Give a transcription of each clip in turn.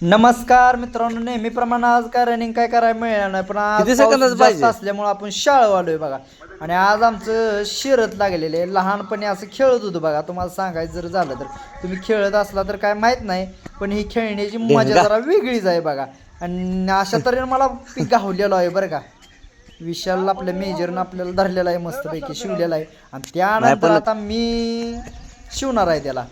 नमस्कार मित्रांनो, नेहमीप्रमाणे आज काय रनिंग काय करायला मिळालं नाही, पण आज किती सेकंदाचं पाऊस पाहिजे? जास्त असल्यामुळे आपण शाळा आलोय बघा. आणि आज आमचं शिरत लागलेले लहानपणी असं खेळत होतो बघा. तुम्हाला सांगायचं जर झालं तर तुम्ही खेळत असला तर काय माहित नाही, पण ही खेळण्याची मजा डेंगा. जरा वेगळीच आहे बघा. आणि अशा तऱ्हेने मला पीक गावलेलो आहे बरं का. विशाल आपल्या मेजरनं आपल्याला धरलेला आहे, मस्तपैकी शिवलेला आहे. आणि त्यानंतर आता मी शिवणार आहे त्याला.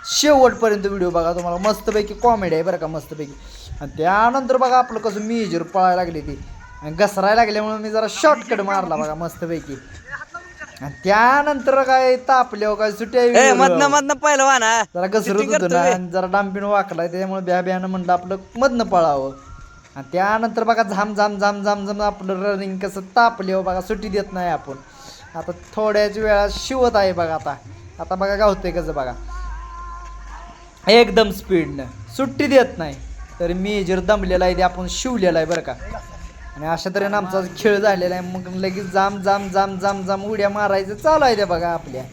शेवटपर्यंत व्हिडिओ बघा, तुम्हाला मस्तपैकी कॉमेडी आहे बरं का, मस्तपैकी. आणि त्यानंतर बघा आपलं कसं मेजर पळायला लागली ती आणि घसरायला लागल्यामुळे मी जरा शॉर्टकट मारला बघा मस्तपैकी. आणि त्यानंतर काय तापल्यावर काय सुट्या मधनं पहिलं वाना जरा घसरत होतं ना, आणि जरा डांबीन वाकलाय, त्याच्यामुळे ब्या ब्यानं म्हणलं आपलं मधनं पळावं. आणि त्यानंतर बघा झाम झाम झाम झाम झाम आपलं रनिंग कसं तापल्यावर बघा, सुट्टी देत नाही आपण. आता थोड्याच वेळा शिवत आहे बघा. आता बघा गावतंय कसं बघा, एकदम स्पीडनं सुट्टी देत नाही. तर मी जर दमलेला आहे ते आपण शिवलेला आहे बरं का. आणि अशा तऱ्हेनं आमचा खेळ झालेला आहे. मग लगेच जाम जाम जाम जाम जाम उड्या मारायचं चालू आहे त्या बघा आपल्या.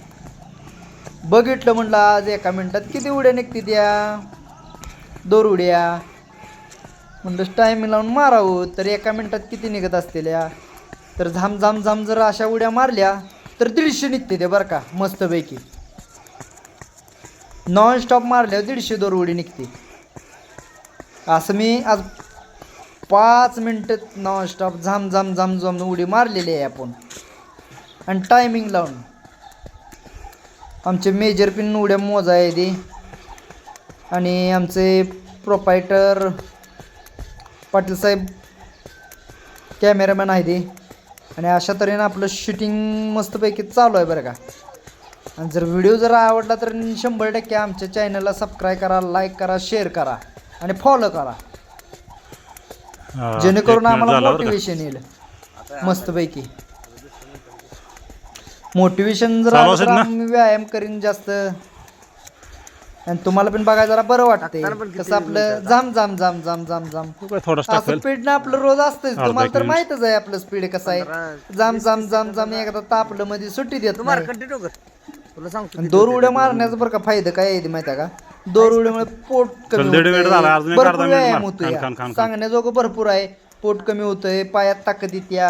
बघितलं म्हणलं आज एका मिनिटात किती उड्या निघते त्या, 2 उड्या म्हणलं टायमिंग लावून मारावं, तर एका मिनिटात किती निघत असलेल्या. तर झाम झाम झाम जर अशा उड्या मारल्या तर 150 निघते ते बरं का, मस्तपैकी. नॉन स्टॉप मारल्यावर 150 उडी निघते. असं मी आज 5 मिनटं नॉन स्टॉप झाम झाम झाम झाम उडी मारलेली आहे आपण. आणि टायमिंग लावून आमचे मेजर पिन उड्या मोजा आहे ते. आणि आमचे प्रोपायटर पाटील साहेब कॅमेरामॅन आहे ते. आणि अशा तऱ्हेनं आपलं शूटिंग मस्तपैकी चालू आहे बरं का. आणि जर व्हिडिओ जर आवडला तर 100% आमच्या चॅनलला सबस्क्राईब करा, लाईक करा, शेअर करा आणि फॉलो करा, जेणेकरून आम्हाला मोटिवेशन येईल मस्तपैकी. मोटिवेशन जर आलं तर आम्ही व्यायाम करीन जास्त. आणि तुम्हाला पण बघायला जरा बरं वाटतंय कसं आपलं जाम जाम जाम जाम जाम जाम असं स्पीडनं आपलं रोज असतंच. तुम्हाला तर माहितच आहे आपलं स्पीड कसं आहे, जाम जाम जाम जाम. एकदा तापलं मध्ये सुट्टी देत नाही. 2 उड्या मारण्याचा बरं का फायदा काय आहे माहिती आहे का, 2 उड्यामुळे पोट कमी होतं, भरपूर व्यायाम होतोय. सांगण्याजोगं भरपूर आहे. पोट कमी होतंय, पायात ताकद येत्या.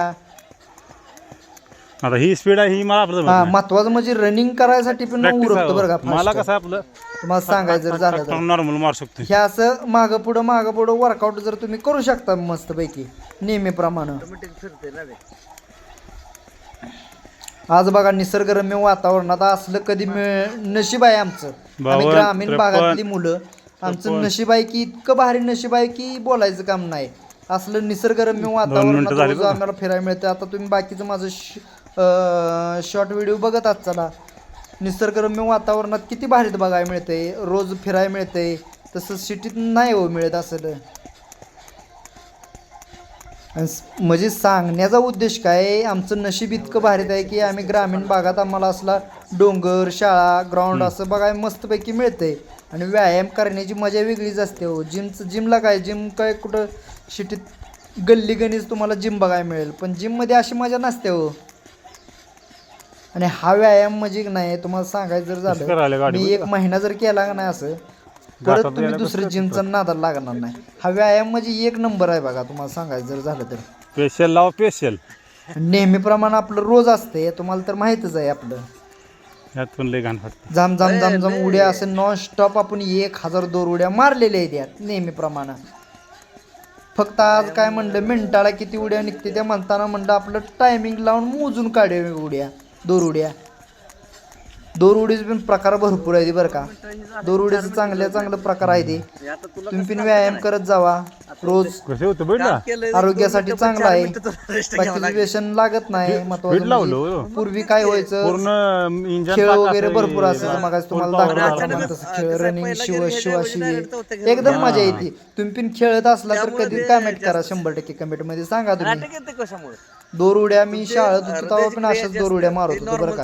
आता ही स्पीड आहे ही मला महत्वाचं म्हणजे रनिंग करायसाठी पण उरकतं बरं का. मला कसं आपलं तुम्हाला सांगायचं जर झालं तर नॉर्मल मारू शकतो. हे असं मागं पुढं वर्कआउट जर तुम्ही करू शकता मस्तपैकी नेहमीप्रमाणे. आज बघा निसर्गरम्य वातावरणात असलं कधी नशीब आहे आमचं. आम्ही ग्रामीण भागातली मुलं, आमचं नशीब आहे की इतकं भारी नशीब आहे की बोलायचं काम नाही. असलं निसर्गरम्य वातावरणात रोज आम्हाला फिरायला मिळतं. आता तुम्ही बाकीचं माझं शॉर्ट व्हिडिओ बघत आहात चला. निसर्गरम्य वातावरणात किती भारीत बघायला मिळतंय, रोज फिरायला मिळतंय. तसं सिटीत नाही हो मिळत असलं. म्हणजे सांगण्याचा उद्देश काय, आमचं नशीब इतकं भारीत आहे की आम्ही ग्रामीण भागात आम्हाला असला डोंगर, शाळा, ग्राउंड असं बघायला मस्तपैकी मिळतंय. आणि व्यायाम करण्याची मजा वेगळीच असते हो. जिमला काय, जिम काय कुठं सिटीत गल्ली गणीच तुम्हाला जिम बघायला मिळेल, पण जिममध्ये अशी मजा नसते हो. आणि हा व्यायाम म्हणजे नाही तुम्हाला सांगायचं जर झालं, मी 1 महिना जर केला नाही असं, परत तुम्ही दुसरं जिमचा नादाला लागणार नाही. हा व्यायाम म्हणजे 1 नंबर आहे बघा. तुम्हाला सांगायचं जर झालं तर स्पेशल लाव स्पेशल नेहमीप्रमाणे आपलं रोज असते, तुम्हाला तर माहितच आहे आपलं. यात पण लय घाण फाटतं. जाम जाम जाम जाम उड्या असं नॉन स्टॉप आपण 1002 उड्या मारलेल्या आहेत यात नेहमीप्रमाणे. फक्त आज काय म्हणलं मिनिटाला किती उड्या निघते त्या म्हणताना म्हणलं आपलं टायमिंग लावून मोजून काढूया उड्या. 2 उड्या 2 उडीचे पण प्रकार भरपूर आहे बरं का. 2 उडीचं चांगलं प्रकार आहे ते. तुम्ही पण व्यायाम करत जावा रोज, कसे होतं बघितलं आरोग्यासाठी चांगलं आहे. बाकीचं व्यसन लागत नाही. महत्वाचं पूर्वी काय व्हायचं, पूर्ण इंजन खेळ वगैरे भरपूर असायचं. मग तुम्हाला दाखवलं तसं खेळ, रनिंग, शिवाशिवी एकदम मजा येते. तुम्ही पण खेळत असला तर कधी कमेंट करा, 100% कमेंट मध्ये सांगा तुम्ही. 2 उड्या मी शाळेत होतो तेव्हा पण अशाच 2 उड्या मारत होतो बरं का.